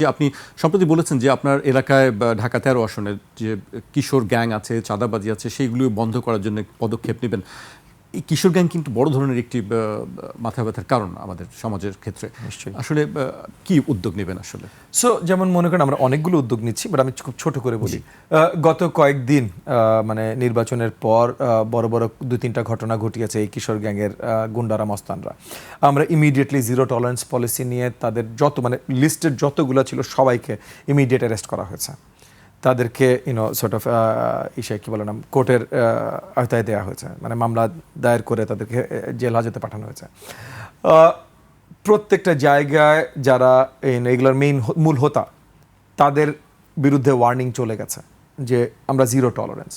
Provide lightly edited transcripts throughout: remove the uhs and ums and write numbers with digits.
আপনি সম্প্রতি বলেছেন যে আপনার এলাকায় ঢাকা 13 আসনে যে কিশোর গ্যাং আছে, চাঁদাবাজি আছে, সেইগুলো বন্ধ করার জন্য পদক্ষেপ নেবেন। এই কিশোর গ্যাং কিন্তু বড় ধরনের একটি মাথা ব্যথার কারণ আমাদের সমাজের ক্ষেত্রে। নিশ্চয়ই। আসলে কি উদ্যোগ নেবেন আসলে? যেমন মনে করেন আমরা অনেকগুলো উদ্যোগ নিচ্ছি, বাট আমি খুব ছোট করে বলি। গত কয়েকদিন মানে নির্বাচনের পর বড় বড় 2-3টা ঘটনা ঘটিয়েছে এই কিশোর গ্যাংয়ের গুন্ডারা, মস্তানরা। আমরা ইমিডিয়েটলি জিরো টলারেন্স পলিসি নিয়ে তাদের যত মানে লিস্টের যতগুলো ছিল সবাইকে ইমিডিয়েট অ্যারেস্ট করা হয়েছে। তাদেরকে সর্ট অফ কি বলে নাম কোর্টের আওতায় দেওয়া হয়েছে, মানে মামলা দায়ের করে তাদেরকে জেল হাজতে পাঠানো হয়েছে। প্রত্যেকটা জায়গায় যারা এগুলোর মূল হোতা তাদের বিরুদ্ধে ওয়ার্নিং চলে গেছে যে আমরা জিরো টলারেন্স।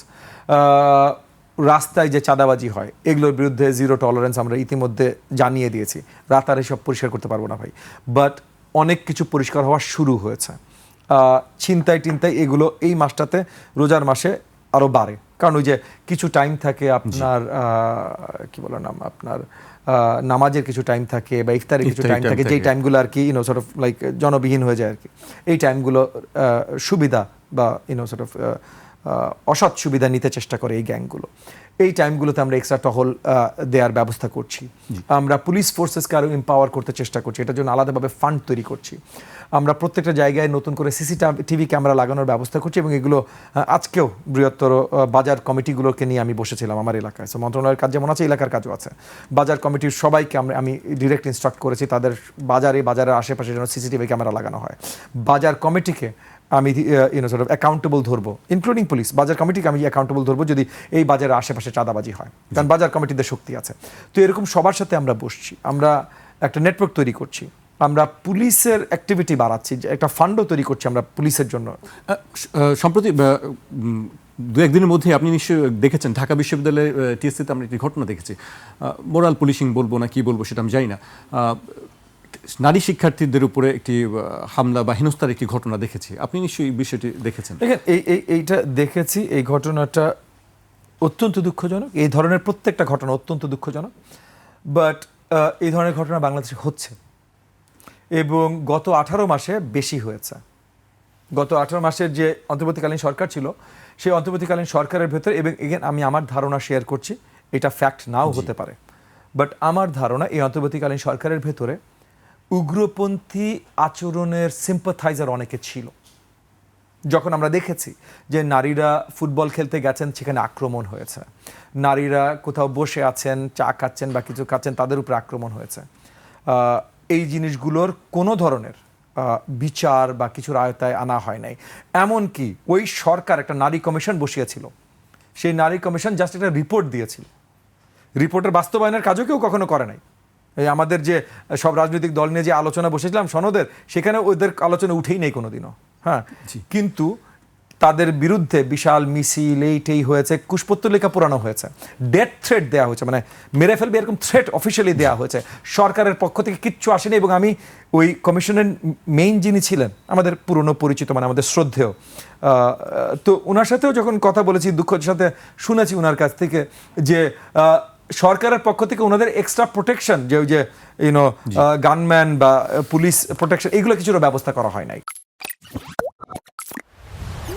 রাস্তায় যে চাঁদাবাজি হয় এগুলোর বিরুদ্ধে জিরো টলারেন্স আমরা ইতিমধ্যে জানিয়ে দিয়েছি। রাতারে সব পরিষ্কার করতে পারবো না ভাই, বাট অনেক কিছু পরিষ্কার হওয়া শুরু হয়েছে। ছিনতাই টিনতাই এগুলো এই মাসটাতে রোজার মাসে আরও বাড়ে, কারণ ওই যে কিছু টাইম থাকে আপনার কি বলে নাম আপনার নামাজের কিছু টাইম থাকে বা ইফতারের কিছু টাইম থাকে, যেই টাইমগুলো আর কি সর্ট অফ লাইক জনবিহীন হয়ে যায় আর কি। এই টাইমগুলো সুবিধা বা সর্ট অফ অসৎ সুবিধা নিতে চেষ্টা করে এই গ্যাংগুলো। এই টাইমগুলোতে আমরা এক্সট্রা টহল দেওয়ার ব্যবস্থা করছি। আমরা পুলিশ ফোর্সেসকে আরও এম্পাওয়ার করতে চেষ্টা করছি, এটার জন্য আলাদাভাবে ফান্ড তৈরি করছি। আমরা প্রত্যেকটা জায়গায় নতুন করে সিসিটিভি ক্যামেরা লাগানোর ব্যবস্থা করছি, এবং এগুলো আজকেও বৃহত্তর বাজার কমিটিগুলোকে নিয়ে আমি বসেছিলাম আমার এলাকায়। সো মন্ত্রণালয়ের কাজ যেমন আছে, এলাকার কাজও আছে। বাজার কমিটির সবাইকে আমি ডিরেক্ট ইনস্ট্রাক্ট করেছি তাদের বাজারের আশেপাশে যেন সিসিটিভি ক্যামেরা লাগানো হয়। বাজার কমিটিকে আমি সর্ট অফ অ্যাকাউন্টেবল ধরবো, ইনক্লুডিং পুলিশ। বাজার কমিটিকে আমি অ্যাকাউন্টেবল ধরবো যদি এই বাজারের আশেপাশে চাঁদাবাজি হয়, কারণ বাজার কমিটিদের শক্তি আছে। তো এরকম সবার সাথে আমরা বসছি, আমরা একটা নেটওয়ার্ক তৈরি করছি, আমরা পুলিশের অ্যাক্টিভিটি বাড়াচ্ছি, একটা ফান্ডও তৈরি করছি আমরা পুলিশের জন্য। সম্প্রতি 2-1 দিনের মধ্যে আপনি নিশ্চয়ই দেখেছেন ঢাকা বিশ্ববিদ্যালয়ের টিএসসিতে আমরা একটি ঘটনা দেখেছি। মোরাল পুলিশিং বলবো না কি বলবো সেটা আমি জানি না, নারী শিক্ষার্থীদের উপরে একটি হামলা বা হেনস্থার একটি ঘটনা দেখেছি। আপনি নিশ্চয়ই এই বিষয়টি দেখেছেন। দেখেন, এইটা দেখেছি। এই ঘটনাটা অত্যন্ত দুঃখজনক। এই ধরনের প্রত্যেকটা ঘটনা অত্যন্ত দুঃখজনক, বাট এই ধরনের ঘটনা বাংলাদেশে হচ্ছে, এবং গত 18 মাসে বেশি হয়েছে। গত 18 মাসের যে অন্তর্বর্তীকালীন সরকার ছিল, সেই অন্তর্বর্তীকালীন সরকারের ভেতরে, এবং এগেন আমি আমার ধারণা শেয়ার করছি, এটা ফ্যাক্ট নাও হতে পারে, বাট আমার ধারণা এই অন্তর্বর্তীকালীন সরকারের ভেতরে উগ্রপন্থী আচরণের সিম্পাথাইজার অনেকে ছিল। যখন আমরা দেখেছি যে নারীরা ফুটবল খেলতে গেছেন, সেখানে আক্রমণ হয়েছে, নারীরা কোথাও বসে আছেন, চা খাচ্ছেন বা কিছু খাচ্ছেন, তাদের উপরে আক্রমণ হয়েছে। এই জিনিসগুলোর কোনো ধরনের বিচার বা কিছুর আয়তায় আনা হয় নাই। এমনকি ওই সরকার একটা নারী কমিশন বসিয়েছিল, সেই নারী কমিশন জাস্ট একটা রিপোর্ট দিয়েছিল, রিপোর্টের বাস্তবায়নের কাজও কেউ কখনো করে নাই। এই আমাদের যে সব রাজনৈতিক দল নিয়ে যে আলোচনা বসেছিলাম সনদের, সেখানে ওদের আলোচনা উঠেই নেই কোনোদিনও। হ্যাঁ, কিন্তু তাদের বিরুদ্ধে বিশাল মিছিল এইটাই হয়েছে, কুশপত্র লেখা পুরানো হয়েছে, ডেথ থ্রেট দেওয়া হয়েছে, মানে মেরে ফেলবে এরকম থ্রেট অফিসিয়ালি দেওয়া হয়েছে। সরকারের পক্ষ থেকে কিচ্ছু আসেনি, এবং আমি ওই কমিশনের মেইন যিনি ছিলেন আমাদের পুরনো পরিচিত, মানে আমাদের শ্রদ্ধেয়, তো ওনার সাথেও যখন কথা বলেছি, দুঃখের সাথে শুনেছি ওনার কাছ থেকে যে সরকারের পক্ষ থেকে ওনাদের এক্সট্রা প্রোটেকশন, যে ওই যে গানম্যান বা পুলিশ প্রোটেকশন, এগুলো কিছুর ব্যবস্থা করা হয় নাই।